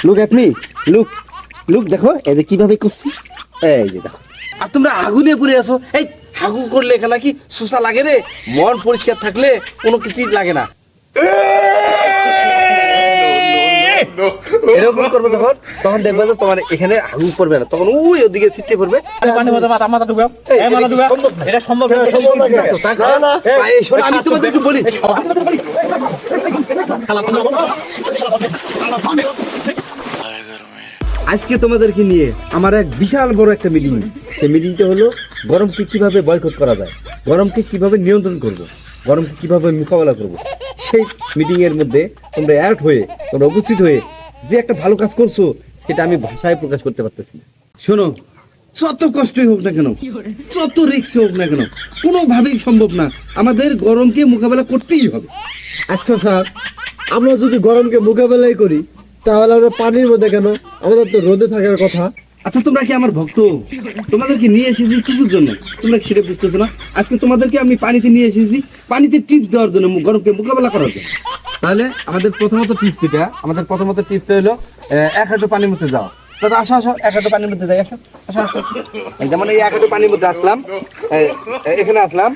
Look at me, look look, দেখো এই যে কিভাবে করছি, এই যে দেখো। আর তোমরা আগুনে পড়ে আছো। এই হাগু করলে এখানে কি শোষা লাগে রে? মন পরিষ্কার থাকলে কোনো কিছুই লাগে না। এরকম করবে তখন, তখন দেখবে যে তোমার এখানে হাগু পড়বে না, তখন ওই ওদিকে ছিটতে পড়বে। আমি তোমাদেরকে বলি, আজকে তোমাদেরকে নিয়ে আমার এক বিশাল বড় একটা মিটিং। সেই মিটিংটা হলো গরমকে কিভাবে বয়কট করা যায়, গরমকে কিভাবে নিয়ন্ত্রণ করব, গরমকে কিভাবে মোকাবেলা করব। সেই মিটিং এর মধ্যে তোমরা অ্যাড হয়ে, তোমরা উপস্থিত হয়ে যে একটা ভালো কাজ করছো সেটা আমি ভাষায় প্রকাশ করতে পারতেছি না। শোনো, যত কষ্টই হোক না কেন, যত রিস্ক হোক না কেন, কোনোভাবেই সম্ভব না, আমাদের গরমকে মোকাবেলা করতেই হবে। আচ্ছা স্যার, আমরা যদি গরমকে মোকাবেলাই করি তাহলে আমরা পানির মধ্যে কেন? আমাদের তো রোদে থাকার কথা। আচ্ছা, তোমরা কি আমার ভক্ত? তোমাদেরকে নিয়ে এসেছি কিছুর জন্য, তোমরা সেটা বুঝতেছো না। আজকে তোমাদেরকে আমি পানিতে নিয়ে এসেছি, পানিতে টিপস দেওয়ার জন্য, গরমকে মোকাবেলা করার জন্য। তাহলে আমাদের প্রথমত টিপসটা হলো 1 হাঁটু পানির মধ্যে যাও। দাদা আসো আসো, 1 হাঁটু পানির মধ্যে যাই, আসো আসো আসো। যেমন এই 1 হাঁটু পানির মধ্যে আসলাম, এখানে আসলাম,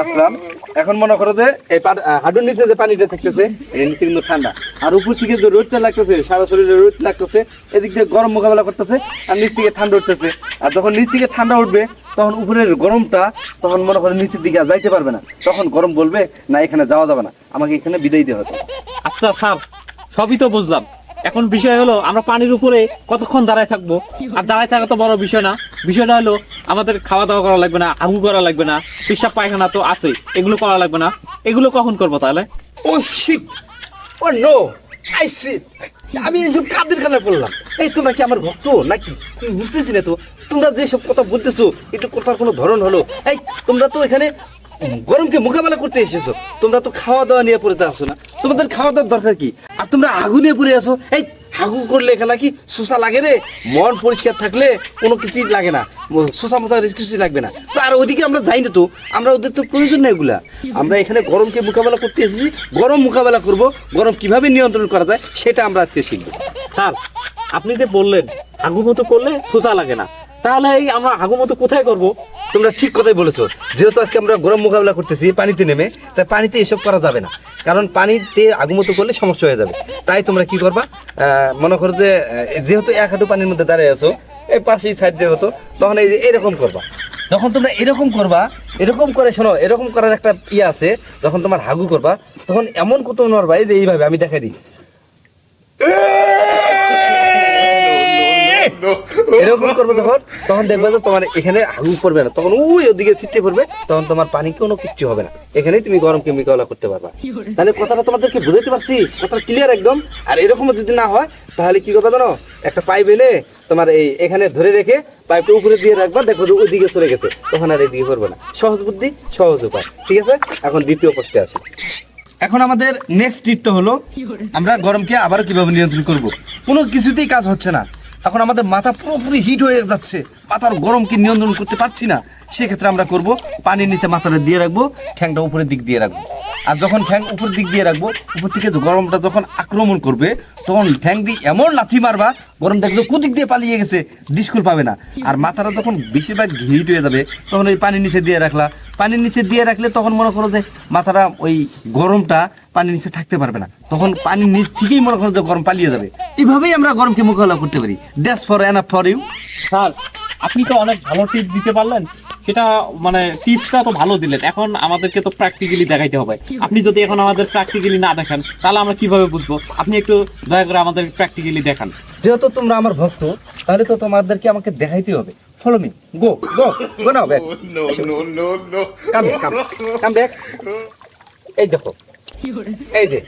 আসলাম। এখন মনে করো যে এই হাঁটুর নিচে যে পানিটা থাকতেছে এই নিচে কিন্তু ঠান্ডা, আর উপর থেকে যে রোদটা লাগতেছে, সারা শরীরে রোদ লাগতেছে, এদিক দিয়ে গরম মোকাবেলা করতেছে, আর নিচ থেকে ঠান্ডা উঠতেছে। আর যখন নিচ থেকে ঠান্ডা উঠবে তখন উপরের গরমটা তখন মনে করো নিচের দিকে যাইতে পারবে না, তখন গরম বলবে না এখানে যাওয়া যাবে না, আমাকে এখানে বিদায় দিতে হবে। আচ্ছা স্যার, সবই তো বুঝলাম। এখন বিষয় হলো আমরা পানির উপরে কতক্ষণ দাঁড়ায় থাকবো। আর দাঁড়ায় থাকা তো বড় বিষয় না, বিষয়টা হলো আমাদের খাওয়া দাওয়া করা লাগবে না, আগু করা লাগবে না, পেশাব পায়খানা তো আছে, এগুলো করা লাগবে না। এগুলো কখন করবো তাহলে? Oh shit, oh no, I see, আমি এইসব কাদের কানে বললাম? এই তোমরা কি আমার ভক্ত নাকি? বুঝতেছি না তো, তোমরা যেসব কথা বলতেছো এটা কথার কোনো ধরন হলো? এই তোমরা তো এখানে গরমকে মোকাবেলা করতে এসেছো, তোমরা তো খাওয়া দাওয়া নিয়ে পড়ে আসো না। তোমাদের খাওয়া দাওয়ার দরকার কি? আর তোমরা আগুনে পড়ে আসো। এই হাগু করলে এখানে কি শোষা লাগে রে? মন পরিষ্কার থাকলে কোনো কিছুই লাগে না, শোষা মোষা কিছুই লাগবে না। তো আর ওইদিকে আমরা যাই না তো, আমরা ওদের তো প্রয়োজন নেই এগুলা। আমরা এখানে গরমকে মোকাবেলা করতে এসেছি, গরম মোকাবেলা করব, গরম কিভাবে নিয়ন্ত্রণ করা যায় সেটা আমরা আজকে শিখবো। স্যার, আপনি যে বললেন আগু মতো করলে সোজা লাগে না, তাহলে এই আমরা আগু মতো কোথায় করব? তোমরা ঠিক কথাই বলেছো। যেহেতু আজকে আমরা গরম মোকাবেলা করতেছি পানিতে নেমে, তাই পানিতে এসব করা যাবে না, কারণ পানিতে আগুমতো করলে সমস্যা হয়ে যাবে। তাই তোমরা কি করবা, মনে করো যে যেহেতু 1 হাঁটু পানির মধ্যে দাঁড়িয়ে আছো, এই পাশেই সাইড দিয়ে হতো, তখন এই এরকম করবা। যখন তোমরা এরকম করবা, এরকম করে শোনো, এরকম করার একটা ইয়ে আছে, যখন তোমার হাগু করবা তখন এমন কত নড়বা, এই যে এইভাবে আমি দেখাই দিই, এরকম করবে যখন, তখন দেখবে যে তোমার এখানে হাগু পড়বে না, তখন ওই ওদিকে ছিটতে পড়বে, তখন তোমার পানি কোনো কিচ্ছু হবে না, এখানেই তুমি গরমকে মোকাবেলা করতে পারবা। তাহলে কথাটা তোমাদেরকে বুঝাইতে পারছি? কথাটা ক্লিয়ার একদম? আর এরকম যদি না হয় তাহলে কি করবে জানো, একটা পাইপ এনে তোমার এই এখানে ধরে রেখে পাইপটা উপরে দিয়ে রাখবা, দেখো যে ওই দিকে চলে গেছে, তখন আর এইদিকে করবে না। সহজ বুদ্ধি, সহজ উপায়। ঠিক আছে, এখন দ্বিতীয় প্রশ্নে আসি। এখন আমাদের নেক্সট টিপটা হলো আমরা গরমকে আবারও কিভাবে নিয়ন্ত্রণ করব। কোনো কিছুতেই কাজ হচ্ছে না, এখন আমাদের মাথা পুরোপুরি হিট হয়ে যাচ্ছে, মাথার গরমকে নিয়ন্ত্রণ করতে পারছি না। সেক্ষেত্রে আমরা করব, পানির নিচে মাথাটা দিয়ে রাখবো, ঠ্যাংটা উপরের দিক দিয়ে রাখবো। আর যখন ঠ্যাং উপরের দিক দিয়ে রাখবো, উপর থেকে গরমটা যখন আক্রমণ করবে তখন ঠ্যাং দিয়ে এমন লাথি মারবা, গরম দেখবে কুদিক দিয়ে পালিয়ে গেছে, ডিসকুল পাবে না। আর মাথাটা যখন বেশিরভাগ হিট হয়ে যাবে তখন ওই পানির নিচে দিয়ে রাখলা, পানির নিচে দিয়ে রাখলে তখন মনে করো যে মাথাটা ওই গরমটা পানির নিচে থাকতে পারবে না, তখন পানির নিচ থেকেই মনে করো যে গরম পালিয়ে যাবে। এইভাবেই আমরা গরমকে মোকাবেলা করতে পারি। That's for enough for you. Sir, আপনি তো অনেক ভালো টিপস দিতে পারলেন, সেটা মানে টিপসটা তো ভালো দিলেন, এখন আমাদেরকে তো প্র্যাকটিক্যালি দেখাইতে হবে। আপনি যদি এখন আমাদের প্র্যাকটিক্যালি না দেখান তাহলে আমরা কিভাবে বুঝবো? আপনি একটু দয়া করে আমাদের প্র্যাকটিক্যালি দেখান। যেহেতু তোমরা আমার ভক্ত, তাহলে তো তোমাদেরকে আমাকে দেখাইতে হবে। ফলো মি, গো গো গো নাও ব্যাক, কাম ব্যাক। এই দেখো, এই যে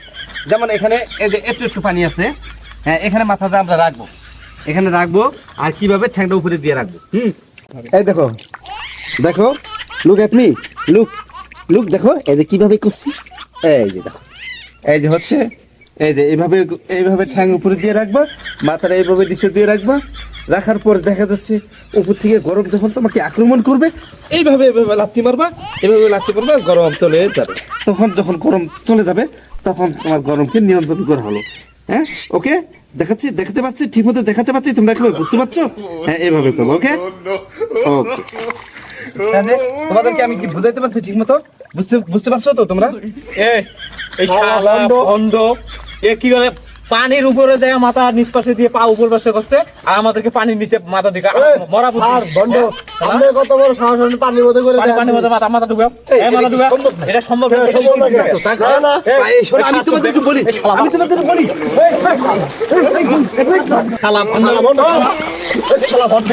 যেমন এখানে এই যে একটু একটু পানি আছে, হ্যাঁ, এখানে মাথাটা আমরা রাখবো, এখানে রাখবো, আর কিভাবে ঠ্যাংটা উপরে দিয়ে রাখবো। এই দেখো, দেখো, look at me, look look, দেখো এই যে কিভাবে করছি, এই যে দেখো, এই যে হচ্ছে, এই যে এইভাবে এইভাবে ঠ্যাং উপরে দিয়ে রাখবা, মাথাটা এইভাবে নিচে দিয়ে রাখবা, রাখার পর দেখা যাচ্ছে উপর থেকে গরম যখন তোমাকে আক্রমণ করবে, এইভাবে এইভাবে লাথি মারবা, এইভাবে লাথি মারবা, গরম চলে যাবে। তখন যখন গরম চলে যাবে তখন তোমার গরমকে নিয়ন্ত্রণ করা হলো। হ্যাঁ ওকে দেখাতে পাচ্ছি ঠিক মতো দেখাতে পাচ্ছি, তোমরা একেবারে বুঝতে পারছো? হ্যাঁ এভাবে করবো। ওকে ওকে, তাহলে তোমাদেরকে আমি কি বুঝাইতে পারছি ঠিক মতো? বুঝতে পারছো তো তোমরা? এই শালা বন্ধ এ কি করে পানির উপরে যায় মাথা নিচ পাশে দিয়ে পা উপর পাশে করছে, আর আমাদেরকে পানির নিচে মাথা দিকে মরা স্যার বন্ধ, আপনি কত বড় সাহস আপনি পানির মধ্যে করে দেন? পানির মধ্যে মাথা ঢুকাও, মাথা ঢুকাও, এটা সম্ভব না। সম্ভব না কেন? শোনো, আমি তোমাদেরকে বলি, শালা বন্ধ শালা বন্ধ।